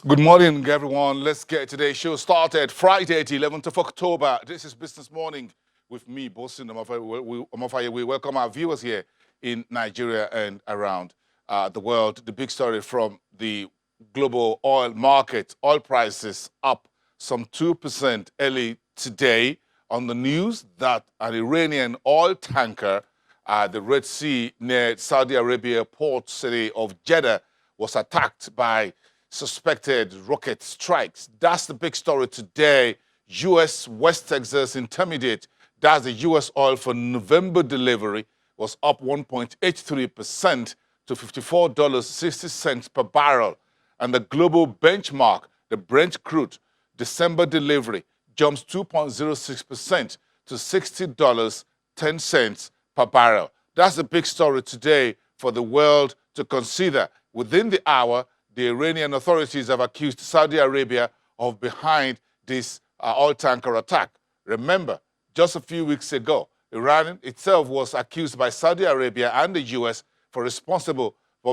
Good morning, everyone. Let's get today's show started. Friday, the 11th of October. This is Business Morning with me, Bosin Omofaye. We welcome our viewers here in Nigeria and around the world. The big story from the global oil market. Oil prices up some 2% early today on the news that an Iranian oil tanker at the Red Sea near Saudi Arabia port city of Jeddah was attacked by suspected rocket strikes. That's the big story today. U.S. West Texas Intermediate, that's the U.S. oil for November delivery, was up 1.83% to $54.60 per barrel. And the global benchmark, the Brent crude, December delivery, jumps 2.06% to $60.10 per barrel. That's the big story today for the world to consider. Within the hour, the Iranian authorities have accused Saudi Arabia of behind this oil tanker attack. Remember, just a few weeks ago, Iran itself was accused by Saudi Arabia and the U.S. for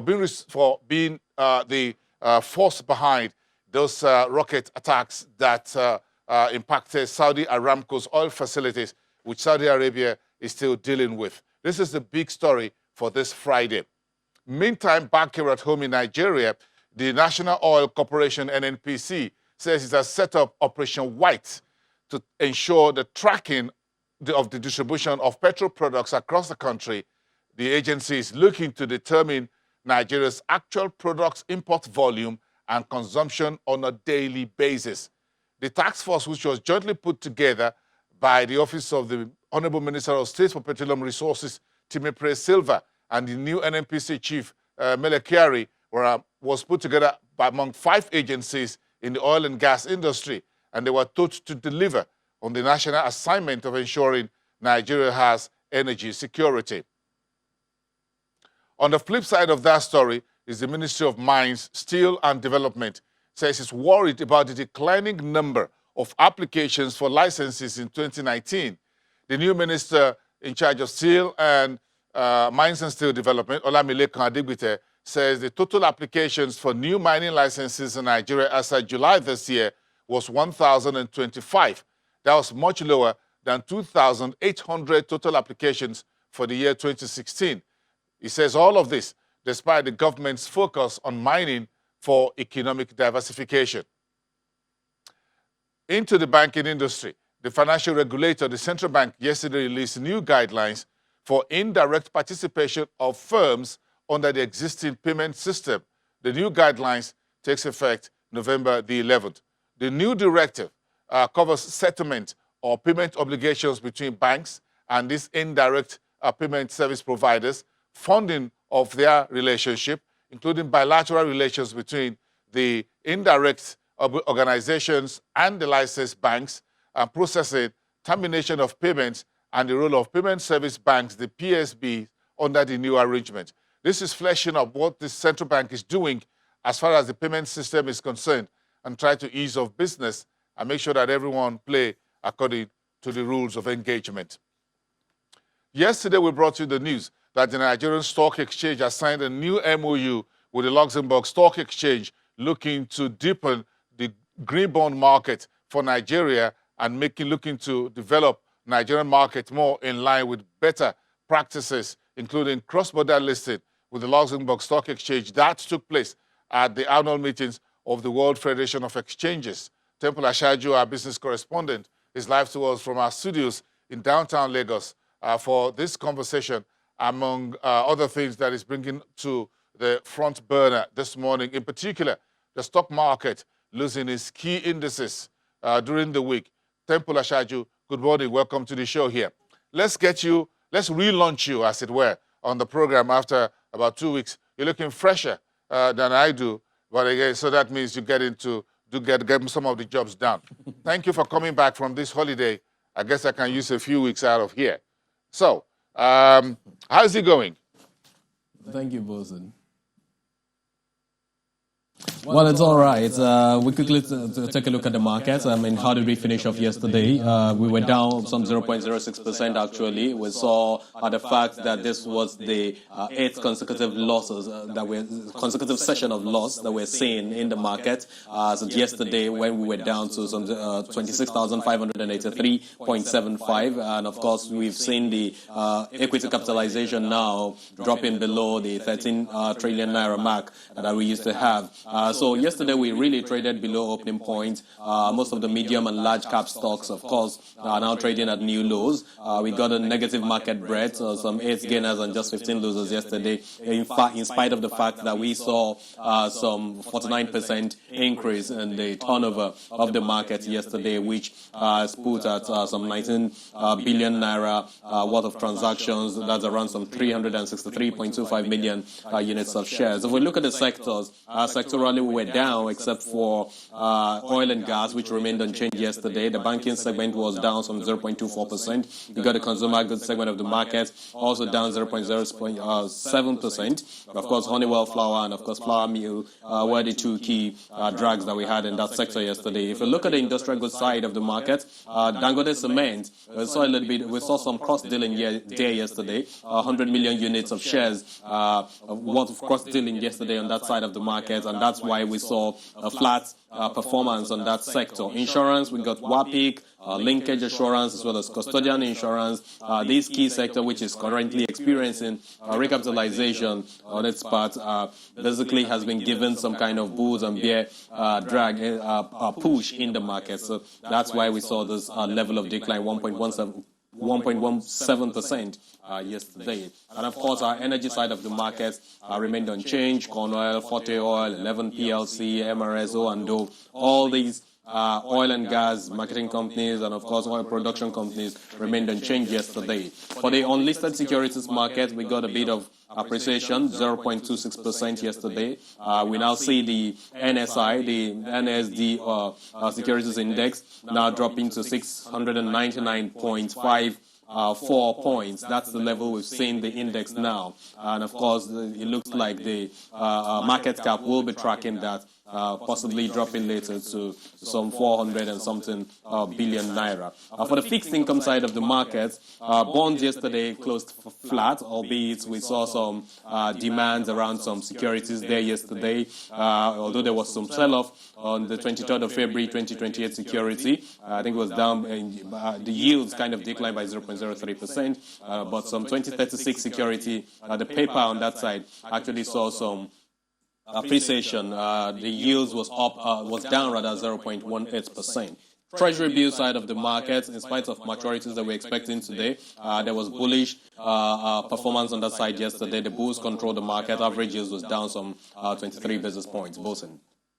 being the force behind those rocket attacks that impacted Saudi Aramco's oil facilities, which Saudi Arabia is still dealing with. This is the big story for this Friday. Meantime, back here at home in Nigeria, the National Oil Corporation, NNPC, says it has set up Operation White to ensure the tracking of the distribution of petrol products across the country. The agency is looking to determine Nigeria's actual products import volume and consumption on a daily basis. The task force, which was jointly put together by the Office of the Honorable Minister of State for Petroleum Resources, Timipre Silva, and the new NNPC chief, Mele Kyari, was put together among 5 agencies in the oil and gas industry, and they were taught to deliver on the national assignment of ensuring Nigeria has energy security. On the flip side of that story is the Ministry of Mines, Steel and Development says it's worried about the declining number of applications for licenses in 2019. The new minister in charge of Steel and Mines and Steel Development, Olamilekan Adigbite, says the total applications for new mining licenses in Nigeria as of July this year was 1,025. That was much lower than 2,800 total applications for the year 2016. He says all of this despite the government's focus on mining for economic diversification. Into the banking industry, the financial regulator, the central bank, yesterday released new guidelines for indirect participation of firms under the existing payment system. The new guidelines takes effect November the 11th. The new directive covers settlement or payment obligations between banks and these indirect payment service providers, funding of their relationship, including bilateral relations between the indirect organizations and the licensed banks, and processing, termination of payments, and the role of payment service banks, the PSB, under the new arrangement. This is fleshing up what the central bank is doing as far as the payment system is concerned and try to ease off business and make sure that everyone play according to the rules of engagement. Yesterday, we brought you the news that the Nigerian Stock Exchange has signed a new MOU with the Luxembourg Stock Exchange looking to deepen the green bond market for Nigeria and looking to develop Nigerian market more in line with better practices, including cross-border listing with the Luxembourg Stock Exchange. That took place at the annual meetings of the World Federation of Exchanges. Temple Ashaju, our business correspondent, is live to us from our studios in downtown Lagos for this conversation, among other things that is bringing to the front burner this morning. In particular, the stock market losing its key indices during the week. Temple Ashaju, good morning. Welcome to the show here. Let's relaunch you, as it were, on the program after about 2 weeks. You're looking fresher than I do, but again, so that means you get some of the jobs done. Thank you for coming back from this holiday. I guess I can use a few weeks out of here. So, how's it going? Thank you, Bosun. Well, it's all right. We quickly take a look at the markets. I mean, how did we finish off yesterday? We were down some 0.06% actually. We saw the fact that this was the eighth consecutive losses consecutive session of loss that we're seeing in the market. So yesterday, when we were down to some 26,583.75, and of course we've seen the equity capitalization now dropping below the 13 trillion naira mark that we used to have. So yesterday we really traded below opening point. Most of the medium and large cap stocks, of course, are now trading at new lows. We got a negative market breadth, some 8 gainers and just 15 losers yesterday. In fact, in spite of the fact that we saw some 49% increase in the turnover of the market yesterday, which is put at some 19 billion naira worth of transactions. That's around some 363.25 million units of shares. If we look at the sectors, sectorally we were down except for oil and gas, which remained unchanged yesterday. The banking segment was down some 0.24%. You got the consumer goods segment of the market also down 0.07%. Of course, Honeywell Flour and of course Flour Mill were the two key drags that we had in that sector yesterday. If you look at the industrial goods side of the market, Dangote Cement, we saw some cross-dealing there yesterday, 100 million units of shares worth of cross-dealing yesterday on that side of the market, and that's why we saw a flat performance on that sector. Insurance, we got WAPIC, linkage assurance, as well as custodian insurance. This key sector, which is currently experiencing recapitalization on its part, basically has been given some kind of bulls and bear drag push in the market. So that's why we saw this level of decline, 1.17% yesterday. And of course, our energy side of the market remained unchanged. Corn Oil, Forte Oil, 11 PLC, MRS, O&O, all these oil and gas marketing companies and of course oil production companies remained unchanged yesterday. For the unlisted securities market, we got a bit of appreciation, 0.26% yesterday. We now see the NSI, the NSD securities index, now dropping to 699.54 points. That's the level we've seen the index now. And of course, it looks like the market cap will be tracking that, possibly dropping later to some 400 and something billion naira. For the fixed income side of the market, bonds yesterday closed flat, albeit we saw some demands around some securities there yesterday. Although there was some sell-off on the 23rd of February 2028 security, I think it was down, the yields kind of declined by 0.03%, but some 2036 security, the paper on that side actually saw some appreciation. The yields was down rather 0.18%. Treasury bill side of the market, in spite of maturities that we're expecting today, there was bullish performance on that side yesterday. The bulls controlled the market. Average yields was down some 23 basis points. Both in.